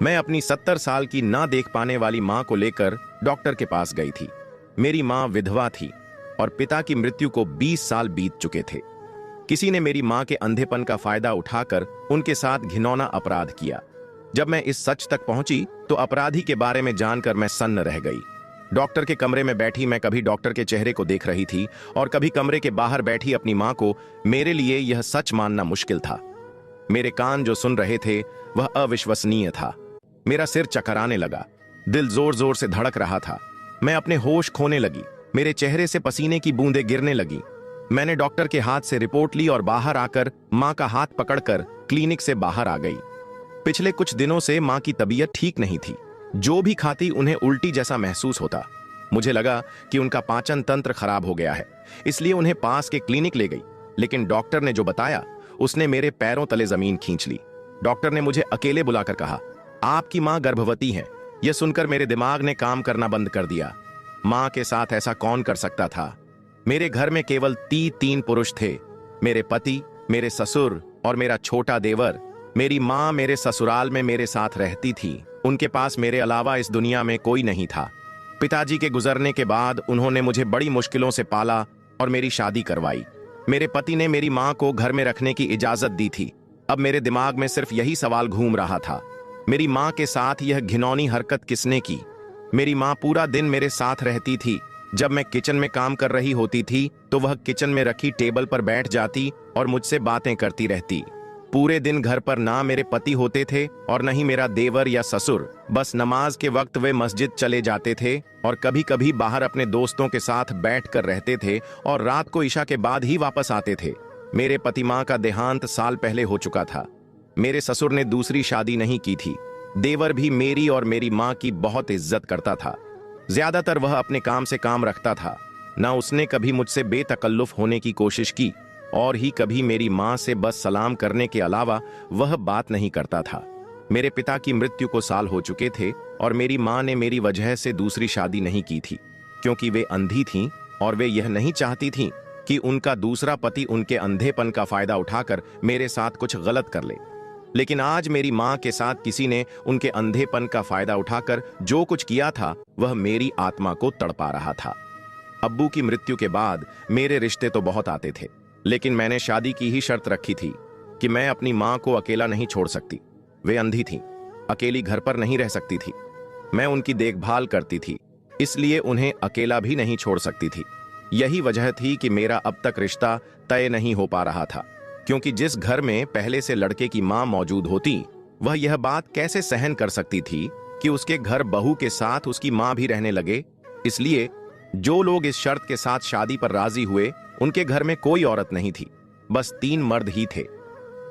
मैं अपनी 70 साल की ना देख पाने वाली मां को लेकर डॉक्टर के पास गई थी। मेरी मां विधवा थी और पिता की मृत्यु को 20 साल बीत चुके थे। किसी ने मेरी मां के अंधेपन का फायदा उठाकर उनके साथ घिनौना अपराध किया। जब मैं इस सच तक पहुंची तो अपराधी के बारे में जानकर मैं सन्न रह गई। डॉक्टर के कमरे में बैठी मैं कभी डॉक्टर के चेहरे को देख रही थी और कभी कमरे के बाहर बैठी अपनी मां को। मेरे लिए यह सच मानना मुश्किल था। मेरे कान जो सुन रहे थे वह अविश्वसनीय था। मेरा सिर चकराने लगा, दिल जोर जोर से धड़क रहा था। मैं अपने होश खोने लगी, मेरे चेहरे से पसीने की बूंदें गिरने लगी। मैंने डॉक्टर के हाथ से रिपोर्ट ली और बाहर आकर मां का हाथ पकड़कर क्लिनिक से बाहर आ गई। पिछले कुछ दिनों से मां की तबीयत ठीक नहीं थी। जो भी खाती उन्हें उल्टी जैसा महसूस होता। मुझे लगा कि उनका पाचन तंत्र खराब हो गया है, इसलिए उन्हें पास के क्लिनिक ले गई। लेकिन डॉक्टर ने जो बताया उसने मेरे पैरों तले जमीन खींच ली। डॉक्टर ने मुझे अकेले बुलाकर कहा, आपकी मां गर्भवती है। यह सुनकर मेरे दिमाग ने काम करना बंद कर दिया। मां के साथ ऐसा कौन कर सकता था? मेरे घर में केवल तीन पुरुष थे, मेरे पति, मेरे ससुर और मेरा छोटा देवर। मेरी मां मेरे ससुराल में मेरे साथ रहती थी। उनके पास मेरे अलावा इस दुनिया में कोई नहीं था। पिताजी के गुजरने के बाद उन्होंने मुझे बड़ी मुश्किलों से पाला और मेरी शादी करवाई। मेरे पति ने मेरी मां को घर में रखने की इजाजत दी थी। अब मेरे दिमाग में सिर्फ यही सवाल घूम रहा था, मेरी मां के साथ यह घिनौनी हरकत किसने की? मेरी मां पूरा दिन मेरे साथ रहती थी। जब मैं किचन में काम कर रही होती थी तो वह किचन में रखी टेबल पर बैठ जाती और मुझसे बातें करती रहती। पूरे दिन घर पर ना मेरे पति होते थे और न ही मेरा देवर या ससुर। बस नमाज के वक्त वे मस्जिद चले जाते थे और कभी कभी बाहर अपने दोस्तों के साथ बैठ कर रहते थे और रात को इशा के बाद ही वापस आते थे। मेरे पति मां का देहांत साल पहले हो चुका था। मेरे ससुर ने दूसरी शादी नहीं की थी। देवर भी मेरी और मेरी मां की बहुत इज्जत करता था। ज्यादातर वह अपने काम से काम रखता था। न उसने कभी मुझसे बेतकल्लुफ होने की कोशिश की और ही कभी मेरी मां से बस सलाम करने के अलावा वह बात नहीं करता था। मेरे पिता की मृत्यु को साल हो चुके थे और मेरी मां ने मेरी वजह से दूसरी शादी नहीं की थी, क्योंकि वे अंधी थीं और वे यह नहीं चाहती थीं कि उनका दूसरा पति उनके अंधेपन का फायदा उठाकर मेरे साथ कुछ गलत कर ले। लेकिन आज मेरी मां के साथ किसी ने उनके अंधेपन का फायदा उठाकर जो कुछ किया था वह मेरी आत्मा को तड़पा रहा था। अब्बू की मृत्यु के बाद मेरे रिश्ते तो बहुत आते थे, लेकिन मैंने शादी की ही शर्त रखी थी कि मैं अपनी मां को अकेला नहीं छोड़ सकती। वे अंधी थीं, अकेली घर पर नहीं रह सकती थी। मैं उनकी देखभाल करती थी, इसलिए उन्हें अकेला भी नहीं छोड़ सकती थी। यही वजह थी कि मेरा अब तक रिश्ता तय नहीं हो पा रहा था, क्योंकि जिस घर में पहले से लड़के की मां मौजूद होती वह यह बात कैसे सहन कर सकती थी कि उसके घर बहू के साथ उसकी मां भी रहने लगे। इसलिए जो लोग इस शर्त के साथ शादी पर राजी हुए उनके घर में कोई औरत नहीं थी, बस 3 मर्द ही थे।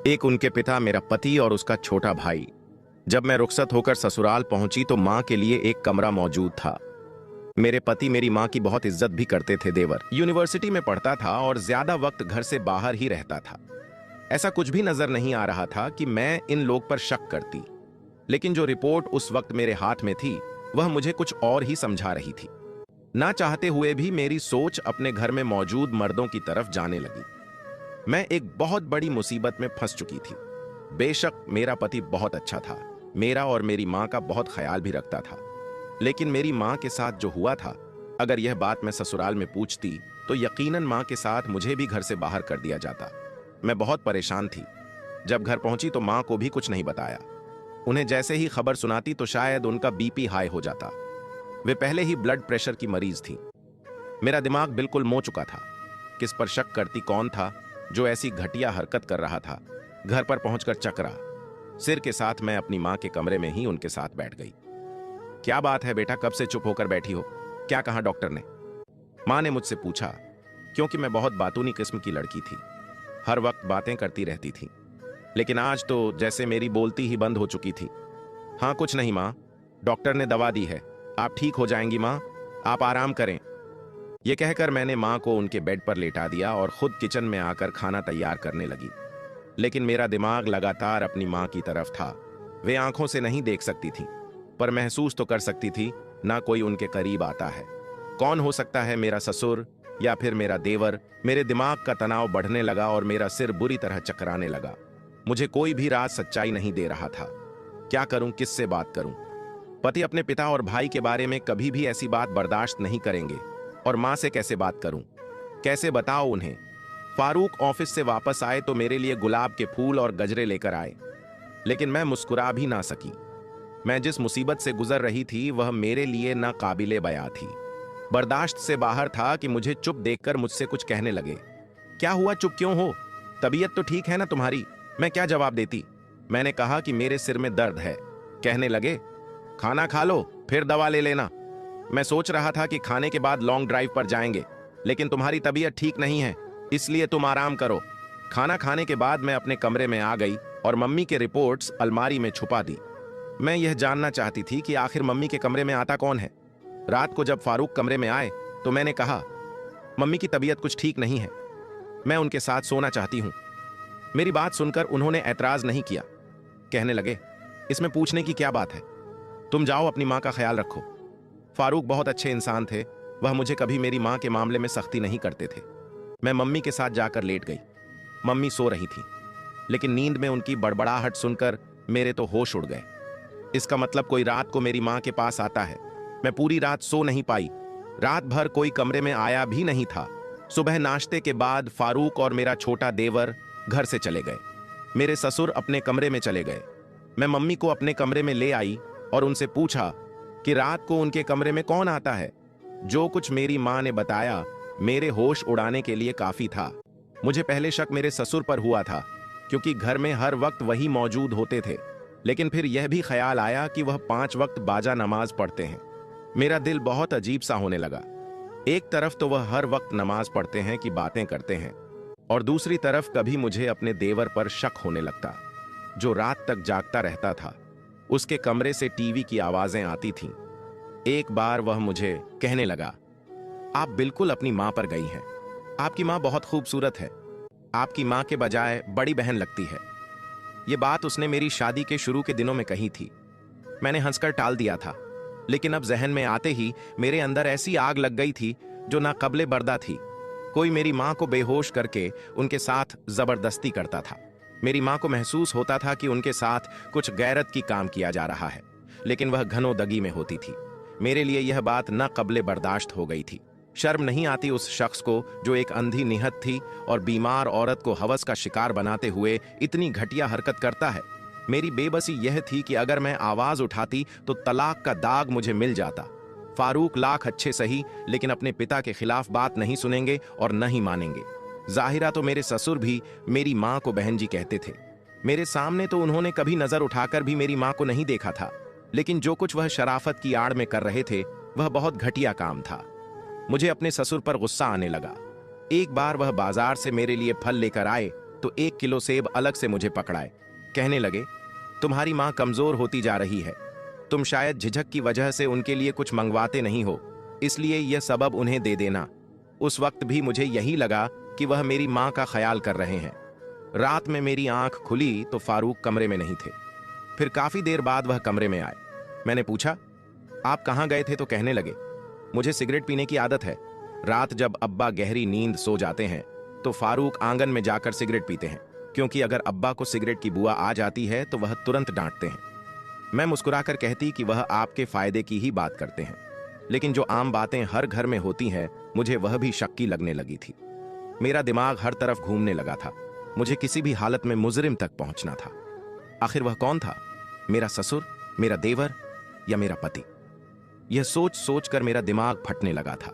एक उनके पिता, मेरा पति और उसका छोटा भाई। जब मैं रुखसत होकर ससुराल पहुंची तो मां के लिए एक कमरा मौजूद था। मेरे पति मेरी मां की बहुत इज्जत भी करते थे। देवर यूनिवर्सिटी में पढ़ता था और ज्यादा वक्त घर से बाहर ही रहता था। ऐसा कुछ भी नजर नहीं आ रहा था कि मैं इन लोग पर शक करती, लेकिन जो रिपोर्ट उस वक्त मेरे हाथ में थी वह मुझे कुछ और ही समझा रही थी। ना चाहते हुए भी मेरी सोच अपने घर में मौजूद मर्दों की तरफ जाने लगी। मैं एक बहुत बड़ी मुसीबत में फंस चुकी थी। बेशक मेरा पति बहुत अच्छा था, मेरा और मेरी मां का बहुत ख्याल भी रखता था, लेकिन मेरी मां के साथ जो हुआ था, अगर यह बात मैं ससुराल में पूछती तो यकीनन मां के साथ मुझे भी घर से बाहर कर दिया जाता। मैं बहुत परेशान थी। जब घर पहुंची तो मां को भी कुछ नहीं बताया। उन्हें जैसे ही खबर सुनाती तो शायद उनका बीपी हाई हो जाता। वे पहले ही ब्लड प्रेशर की मरीज थी। मेरा दिमाग बिल्कुल मो चुका था। किस पर शक करती? कौन था जो ऐसी घटिया हरकत कर रहा था? घर पर पहुंचकर चकरा सिर के साथ मैं अपनी मां के कमरे में ही उनके साथ बैठ गई। क्या बात है बेटा, कब से चुप होकर बैठी हो? क्या कहा डॉक्टर ने? मां ने मुझसे पूछा, क्योंकि मैं बहुत बातूनी किस्म की लड़की थी, हर वक्त बातें करती रहती थी। लेकिन आज तो जैसे मेरी बोलती ही बंद हो चुकी थी। हाँ कुछ नहीं मां, डॉक्टर ने दवा दी है, आप ठीक हो जाएंगी मां, आप आराम करें। यह कहकर मैंने मां को उनके बेड पर लेटा दिया और खुद किचन में आकर खाना तैयार करने लगी। लेकिन मेरा दिमाग लगातार अपनी मां की तरफ था। वे आंखों से नहीं देख सकती थी, पर महसूस तो कर सकती थी ना कोई उनके करीब आता है। कौन हो सकता है, मेरा ससुर या फिर मेरा देवर? मेरे दिमाग का तनाव बढ़ने लगा और मेरा सिर बुरी तरह चकराने लगा। मुझे कोई भी राज सच्चाई नहीं दे रहा था। क्या करूं, किससे बात करूं? पति अपने पिता और भाई के बारे में कभी भी ऐसी बात बर्दाश्त नहीं करेंगे, और मां से कैसे बात करूं? कैसे बताओ उन्हें? फारूक ऑफिस से वापस आए तो मेरे लिए गुलाब के फूल और गजरे लेकर आए, लेकिन मैं मुस्कुरा भी ना सकी। मैं जिस मुसीबत से गुजर रही थी वह मेरे लिए नाकाबिले बयां थी। बर्दाश्त से बाहर था कि मुझे चुप देखकर मुझसे कुछ कहने लगे। क्या हुआ, चुप क्यों हो? तबीयत तो ठीक है ना तुम्हारी? मैं क्या जवाब देती? मैंने कहा कि मेरे सिर में दर्द है। कहने लगे, खाना खा लो फिर दवा ले लेना। मैं सोच रहा था कि खाने के बाद लॉन्ग ड्राइव पर जाएंगे, लेकिन तुम्हारी तबीयत ठीक नहीं है, इसलिए तुम आराम करो। खाना खाने के बाद मैं अपने कमरे में आ गई और मम्मी के रिपोर्ट्स अलमारी में छुपा दी। मैं यह जानना चाहती थी कि आखिर मम्मी के कमरे में आता कौन है। रात को जब फारूक कमरे में आए तो मैंने कहा, मम्मी की तबीयत कुछ ठीक नहीं है, मैं उनके साथ सोना चाहती हूं। मेरी बात सुनकर उन्होंने ऐतराज नहीं किया। कहने लगे, इसमें पूछने की क्या बात है, तुम जाओ अपनी मां का ख्याल रखो। फारूक बहुत अच्छे इंसान थे, वह मुझे कभी मेरी मां के मामले में सख्ती नहीं करते थे। मैं मम्मी के साथ जाकर लेट गई। मम्मी सो रही थी, लेकिन नींद में उनकी बड़बड़ाहट सुनकर मेरे तो होश उड़ गए। इसका मतलब कोई रात को मेरी मां के पास आता है। मैं पूरी रात सो नहीं पाई। रात भर कोई कमरे में आया भी नहीं था। सुबह नाश्ते के बाद फारूक और मेरा छोटा देवर घर से चले गए। मेरे ससुर अपने कमरे में चले गए। मैं मम्मी को अपने कमरे में ले आई और उनसे पूछा कि रात को उनके कमरे में कौन आता है। जो कुछ मेरी मां ने बताया मेरे होश उड़ाने के लिए काफी था। मुझे पहले शक मेरे ससुर पर हुआ था, क्योंकि घर में हर वक्त वही मौजूद होते थे, लेकिन फिर यह भी ख्याल आया कि वह 5 वक्त बाजा नमाज पढ़ते हैं। मेरा दिल बहुत अजीब सा होने लगा। एक तरफ तो वह हर वक्त नमाज पढ़ते हैं कि बातें करते हैं, और दूसरी तरफ कभी मुझे अपने देवर पर शक होने लगता, जो रात तक जागता रहता था। उसके कमरे से टीवी की आवाजें आती थीं। एक बार वह मुझे कहने लगा, आप बिल्कुल अपनी मां पर गई हैं। आपकी मां बहुत खूबसूरत है, आपकी मां के बजाय बड़ी बहन लगती है। यह बात उसने मेरी शादी के शुरू के दिनों में कही थी। मैंने हंसकर टाल दिया था, लेकिन अब जहन में आते ही मेरे अंदर ऐसी आग लग गई थी जो नाक़ाबिले बर्दा थी। कोई मेरी मां को बेहोश करके उनके साथ जबरदस्ती करता था। मेरी मां को महसूस होता था कि उनके साथ कुछ गैरत की काम किया जा रहा है, लेकिन वह घनोदगी में होती थी। मेरे लिए यह बात नाक़ाबिले बर्दाश्त हो गई थी। शर्म नहीं आती उस शख्स को जो एक अंधी निहत थी और बीमार औरत को हवस का शिकार बनाते हुए इतनी घटिया हरकत करता है। मेरी बेबसी यह थी कि अगर मैं आवाज उठाती तो तलाक का दाग मुझे मिल जाता। फारूक लाख अच्छे सही, लेकिन अपने पिता के खिलाफ बात नहीं सुनेंगे और न ही मानेंगे। जाहिरा तो मेरे ससुर भी मेरी मां को बहन जी कहते थे। मेरे सामने तो उन्होंने कभी नजर उठाकर भी मेरी मां को नहीं देखा था, लेकिन जो कुछ वह शराफत की आड़ में कर रहे थे वह बहुत घटिया काम था। मुझे अपने ससुर पर गुस्सा आने लगा। एक बार वह बाजार से मेरे लिए फल लेकर आए तो 1 किलो सेब अलग से मुझे पकड़ाए। कहने लगे, तुम्हारी मां कमजोर होती जा रही है, तुम शायद झिझक की वजह से उनके लिए कुछ मंगवाते नहीं हो, इसलिए यह सबब उन्हें दे देना। उस वक्त भी मुझे यही लगा कि वह मेरी मां का ख्याल कर रहे हैं। रात में मेरी आंख खुली तो फारूक कमरे में नहीं थे। फिर काफी देर बाद वह कमरे में आए। मैंने पूछा, आप कहां गए थे? तो कहने लगे, मुझे सिगरेट पीने की आदत है। रात जब अब्बा गहरी नींद सो जाते हैं तो फारूक आंगन में जाकर सिगरेट पीते हैं, क्योंकि अगर अब्बा को सिगरेट की बुआ आ जाती है तो वह तुरंत डांटते हैं। मैं मुस्कुराकर कहती कि वह आपके फायदे की ही बात करते हैं, लेकिन जो आम बातें हर घर में होती हैं मुझे वह भी शक्की लगने लगी थी। मेरा दिमाग हर तरफ घूमने लगा था। मुझे किसी भी हालत में मुजरिम तक पहुंचना था। आखिर वह कौन था? मेरा ससुर, मेरा देवर या मेरा पति? यह सोच सोच कर मेरा दिमाग फटने लगा था,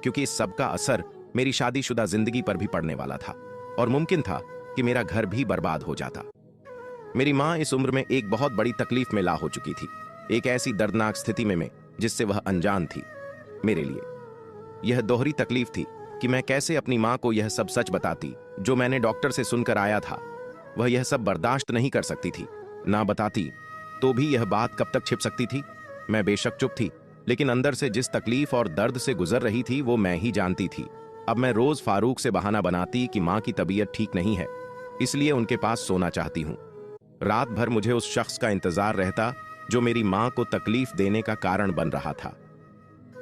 क्योंकि इस सब का असर मेरी शादीशुदा जिंदगी पर भी पड़ने वाला था और मुमकिन था कि मेरा घर भी बर्बाद हो जाता। मेरी मां इस उम्र में एक बहुत बड़ी तकलीफ में ला हो चुकी थी, एक ऐसी दर्दनाक स्थिति में जिससे वह अनजान थी। मेरे लिए यह दोहरी तकलीफ थी कि मैं कैसे अपनी मां को यह सब सच बताती जो मैंने डॉक्टर से सुनकर आया था। वह यह सब बर्दाश्त नहीं कर सकती थी। ना बताती तो भी यह बात कब तक छिप सकती थी? मैं बेशक चुप थी, लेकिन अंदर से जिस तकलीफ और दर्द से गुजर रही थी वो मैं ही जानती थी। अब मैं रोज फारूक से बहाना बनाती कि मां की तबीयत ठीक नहीं है, इसलिए उनके पास सोना चाहती हूं। रात भर मुझे उस शख्स का इंतजार रहता जो मेरी मां को तकलीफ देने का कारण बन रहा था।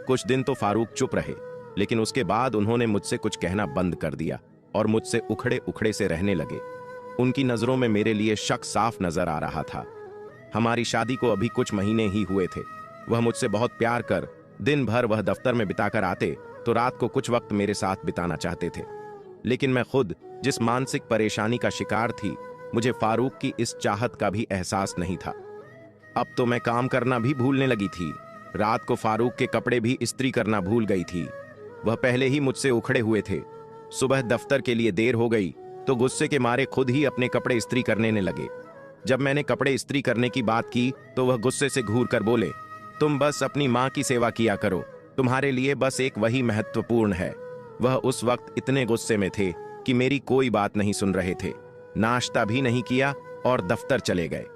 कुछ दिन तो फारूक चुप रहे, लेकिन उसके बाद उन्होंने मुझसे कुछ कहना बंद कर दिया और मुझसे उखड़े उखड़े से रहने लगे। उनकी नजरों में मेरे लिए शक साफ नजर आ रहा था। हमारी शादी को अभी कुछ महीने ही हुए थे। वह मुझसे बहुत प्यार कर दिन भर वह दफ्तर में बिताकर आते तो रात को कुछ वक्त मेरे साथ बिताना चाहते थे। लेकिन मैं खुद जिस मानसिक परेशानी का शिकार थी, मुझे फारूक की इस चाहत का भी एहसास नहीं था। अब तो मैं काम करना भी भूलने लगी थी। रात को फारूक के कपड़े भी इस्त्री करना भूल गई थी। वह पहले ही मुझसे उखड़े हुए थे। सुबह दफ्तर के लिए देर हो गई तो गुस्से के मारे खुद ही अपने कपड़े इस्त्री करने लगे। जब मैंने कपड़े इस्त्री करने की बात की तो वह गुस्से से घूर कर बोले, तुम बस अपनी माँ की सेवा किया करो, तुम्हारे लिए बस एक वही महत्वपूर्ण है। वह उस वक्त इतने गुस्से में थे कि मेरी कोई बात नहीं सुन रहे थे। नाश्ता भी नहीं किया और दफ्तर चले गए।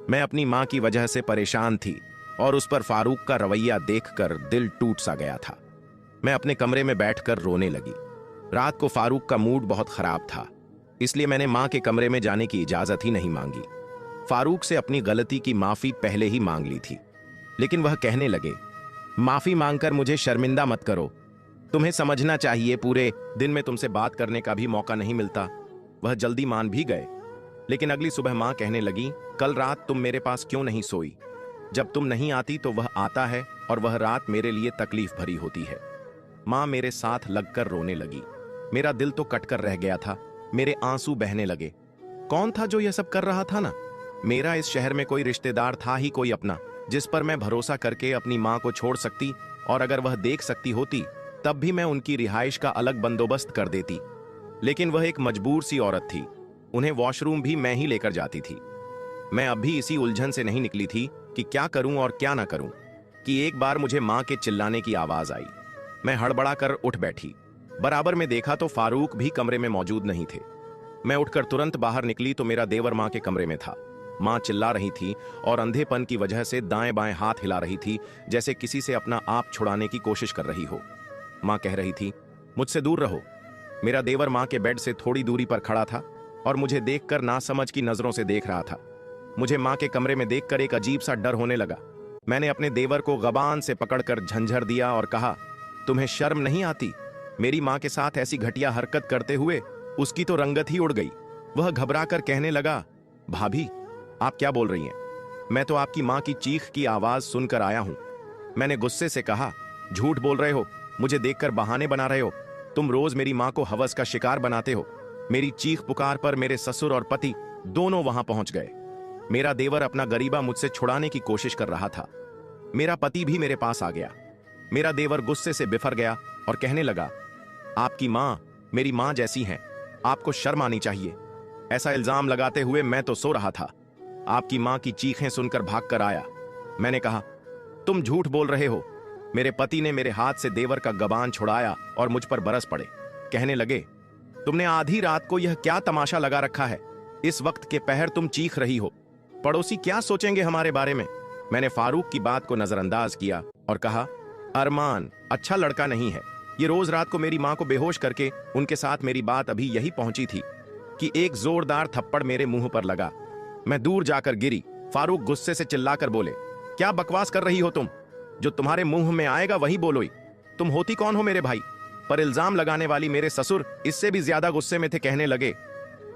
मैं अपनी माँ की वजह से परेशान थी और उस पर फारूक का रवैया देखकर दिल टूट सा गया था। मैं अपने कमरे में बैठकर रोने लगी। रात को फारूक का मूड बहुत खराब था, इसलिए मैंने माँ के कमरे में जाने की इजाजत ही नहीं मांगी। फारूक से अपनी गलती की माफी पहले ही मांग ली थी, लेकिन वह कहने लगे, माफी मांगकर मुझे शर्मिंदा मत करो, तुम्हें समझना चाहिए पूरे दिन में तुमसे बात करने का भी मौका नहीं मिलता। वह जल्दी मान भी गए, लेकिन अगली सुबह माँ कहने लगी, कल रात तुम मेरे पास क्यों नहीं सोई? जब तुम नहीं आती तो वह आता है और वह रात मेरे लिए तकलीफ भरी होती है। माँ मेरे साथ लगकर रोने लगी। मेरा दिल तो कटकर रह गया था, मेरे आंसू बहने लगे। कौन था जो यह सब कर रहा था ना? मेरा इस शहर में कोई रिश्तेदार था ही कोई अपना, जिस पर मैं भरोसा करके अपनी माँ को छोड़ सकती, और अगर वह देख सकती होती तब भी मैं उनकी रिहाइश का अलग बंदोबस्त कर देती। लेकिन वह एक मजबूर सी औरत थी, उन्हें वॉशरूम भी मैं ही लेकर जाती थी। मैं अब भी इसी उलझन से नहीं निकली थी कि क्या करूं और क्या ना करूं, कि एक बार मुझे माँ के चिल्लाने की आवाज आई। मैं हड़बड़ा कर उठ बैठी। बराबर में देखा तो फारूक भी कमरे में मौजूद नहीं थे। मैं उठकर तुरंत बाहर निकली तो मेरा देवर माँ के कमरे में था। माँ चिल्ला रही थी और अंधेपन की वजह से दाएं बाएं हाथ हिला रही थी, जैसे किसी से अपना आप छुड़ाने की कोशिश कर रही हो। माँ कह रही थी, मुझसे दूर रहो। मेरा देवर माँ के बेड से थोड़ी दूरी पर खड़ा था और मुझे देखकर नासमझ की नजरों से देख रहा था। मुझे माँ के कमरे में देखकर एक अजीब सा डर होने लगा। मैंने अपने देवर को ज़बान से पकड़कर झंझर दिया और कहा, तुम्हें शर्म नहीं आती? मेरी माँ के साथ ऐसी घटिया हरकत करते हुए उसकी तो रंगत ही उड़ गई। वह घबरा कर कहने लगा, भाभी आप क्या बोल रही हैं? मैं तो आपकी माँ की चीख की आवाज सुनकर आया हूं। मैंने गुस्से से कहा, झूठ बोल रहे हो, मुझे देखकर बहाने बना रहे हो। तुम रोज मेरी माँ को हवस का शिकार बनाते हो। मेरी चीख पुकार पर मेरे ससुर और पति दोनों वहां पहुंच गए। मेरा देवर अपना गरीबा मुझसे छुड़ाने की कोशिश कर रहा था। मेरा पति भी मेरे पास आ गया। मेरा देवर गुस्से से बिफर गया और कहने लगा, आपकी माँ मेरी माँ जैसी हैं, आपको शर्म आनी चाहिए। ऐसा इल्जाम लगाते हुए मैं तो सो रहा था। आपकी माँ की चीखें सुनकर भागकर आया। मैंने कहा, तुम झूठ बोल रहे हो। मेरे पति ने मेरे हाथ से देवर का गबान छुड़ाया और मुझ पर बरस पड़े। कहने लगे, तुमने आधी रात को यह क्या तमाशा लगा रखा है? इस वक्त के पहर तुम चीख रही हो, पड़ोसी क्या सोचेंगे हमारे बारे में? मैंने फारूक की बात को नजरअंदाज किया और कहा, अरमान अच्छा लड़का नहीं है। ये रोज रात को मेरी माँ को बेहोश करके उनके साथ मेरी बात अभी यही पहुंची थी कि एक जोरदार थप्पड़ मेरे मुंह पर लगा। मैं दूर जाकर गिरी। फारूक गुस्से से चिल्लाकर बोले, क्या बकवास कर रही हो तुम? जो तुम्हारे मुंह में आएगा वही बोलोई। तुम होती कौन हो मेरे भाई? पर इल्जाम लगाने वाली मेरे ससुर इससे भी ज्यादा गुस्से में थे। कहने लगे,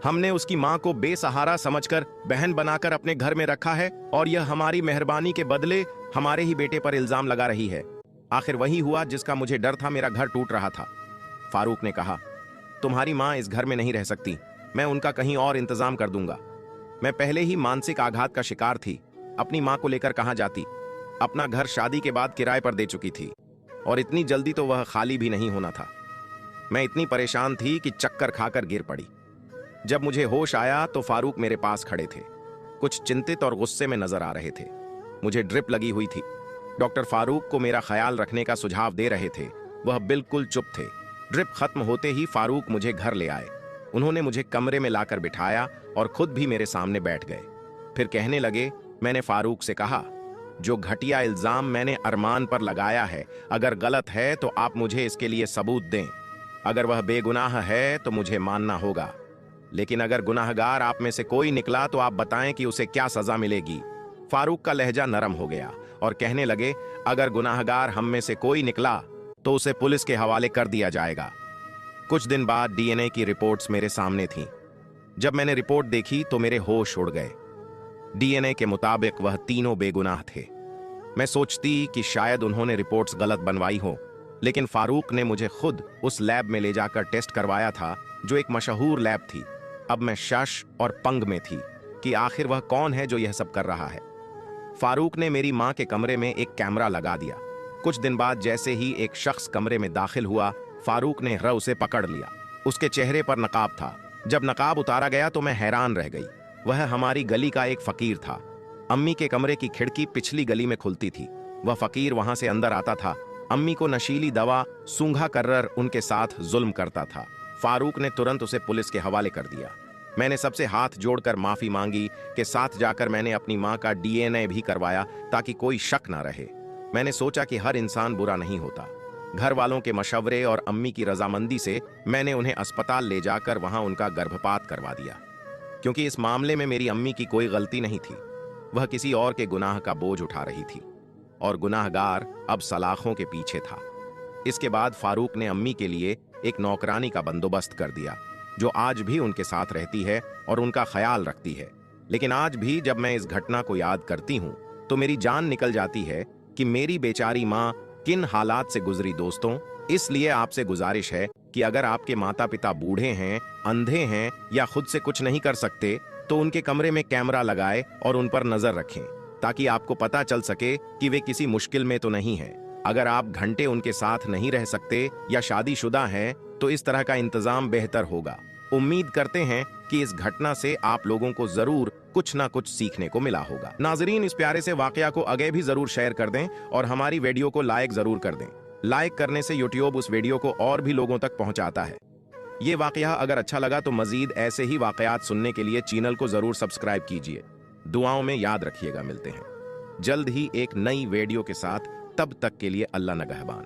हमने उसकी माँ को बेसहारा समझकर बहन बनाकर अपने घर में रखा है और यह हमारी मेहरबानी के बदले हमारे ही बेटे पर इल्जाम लगा रही है। आखिर वही हुआ जिसका मुझे डर था। मेरा घर टूट रहा था। फारूक ने कहा, तुम्हारी माँ इस घर में नहीं रह सकती, मैं उनका कहीं और इंतजाम कर दूंगा। मैं पहले ही मानसिक आघात का शिकार थी। अपनी माँ को लेकर कहां जाती? अपना घर शादी के बाद किराए पर दे चुकी थी और इतनी जल्दी तो वह खाली भी नहीं होना था। मैं इतनी परेशान थी कि चक्कर खाकर गिर पड़ी। जब मुझे होश आया तो फारूक मेरे पास खड़े थे, कुछ चिंतित और गुस्से में नजर आ रहे थे। मुझे ड्रिप लगी हुई थी। डॉक्टर फारूक को मेरा ख्याल रखने का सुझाव दे रहे थे। वह बिल्कुल चुप थे। ड्रिप खत्म होते ही फारूक मुझे घर ले आए। उन्होंने मुझे कमरे में लाकर बिठाया और खुद भी मेरे सामने बैठ गए। फिर कहने लगे, मैंने फारूक से कहा, जो घटिया इल्जाम मैंने अरमान पर लगाया है, अगर गलत है तो आप मुझे इसके लिए सबूत दें। अगर वह बेगुनाह है तो मुझे मानना होगा, लेकिन अगर गुनाहगार आप में से कोई निकला तो आप बताएं कि उसे क्या सजा मिलेगी। फारूक का लहजा नरम हो गया और कहने लगे, अगर गुनाहगार हम में से कोई निकला तो उसे पुलिस के हवाले कर दिया जाएगा। कुछ दिन बाद डीएनए की रिपोर्ट्स मेरे सामने थीं। जब मैंने रिपोर्ट देखी तो मेरे होश उड़ गए। डीएनए के मुताबिक वह तीनों बेगुनाह थे। मैं सोचती कि शायद उन्होंने रिपोर्ट्स गलत बनवाई हो, लेकिन फारूक ने मुझे खुद उस लैब में ले जाकर टेस्ट करवाया था, जो एक मशहूर लैब थी। अब मैं शश और पंग में थी कि आखिर वह कौन है जो यह सब कर रहा है। फारूक ने मेरी मां के कमरे में एक कैमरा लगा दिया। कुछ दिन बाद जैसे ही एक शख्स कमरे में दाखिल हुआ, फारूक ने उसे पकड़ लिया। उसके चेहरे पर नकाब था। जब नकाब उतारा गया तो मैं हैरान रह गई। वह हमारी गली का एक फकीर था। अम्मी के कमरे की खिड़की पिछली गली में खुलती थी। वह फकीर वहां से अंदर आता था। अम्मी को नशीली दवा सूंघा कर्रर उनके साथ जुल्म करता था। फारूक ने तुरंत उसे पुलिस के हवाले कर दिया। मैंने सबसे हाथ जोड़कर माफी मांगी कि साथ जाकर मैंने अपनी मां का डीएनए भी करवाया ताकि कोई शक ना रहे। मैंने सोचा कि हर इंसान बुरा नहीं होता। घर वालों के मशवरे और अम्मी की रजामंदी से मैंने उन्हें अस्पताल ले जाकर वहां उनका गर्भपात करवा दिया, क्योंकि इस मामले में मेरी अम्मी की कोई गलती नहीं थी। वह किसी और के गुनाह का बोझ उठा रही थी और गुनाहगार अब सलाखों के पीछे था। इसके बाद फारूक ने अम्मी के लिए एक नौकरानी का बंदोबस्त कर दिया, जो आज भी उनके साथ रहती है और उनका ख्याल रखती है। लेकिन आज भी जब मैं इस घटना को याद करती हूं तो मेरी जान निकल जाती है कि मेरी बेचारी मां किन हालात से गुजरी। दोस्तों, इसलिए आपसे गुजारिश है कि अगर आपके माता पिता बूढ़े हैं, अंधे हैं या खुद से कुछ नहीं कर सकते, तो उनके कमरे में कैमरा लगाएं और उन पर नजर रखें, ताकि आपको पता चल सके कि वे किसी मुश्किल में तो नहीं हैं। अगर आप घंटे उनके साथ नहीं रह सकते या शादीशुदा हैं, तो इस तरह का इंतजाम बेहतर होगा। उम्मीद करते हैं कि इस घटना से आप लोगों को जरूर कुछ ना कुछ सीखने को मिला होगा। नाजरीन, इस प्यारे से वाकया को आगे भी जरूर शेयर कर दें और हमारी वीडियो को लाइक जरूर कर दें। लाइक करने से यूट्यूब उस वीडियो को और भी लोगों तक पहुंचाता है। ये वाकया अगर अच्छा लगा तो मजीद ऐसे ही वाकयात सुनने के लिए चैनल को जरूर सब्सक्राइब कीजिए। दुआओं में याद रखिएगा। मिलते हैं जल्द ही एक नई वीडियो के साथ। तब तक के लिए अल्लाह नगहबान।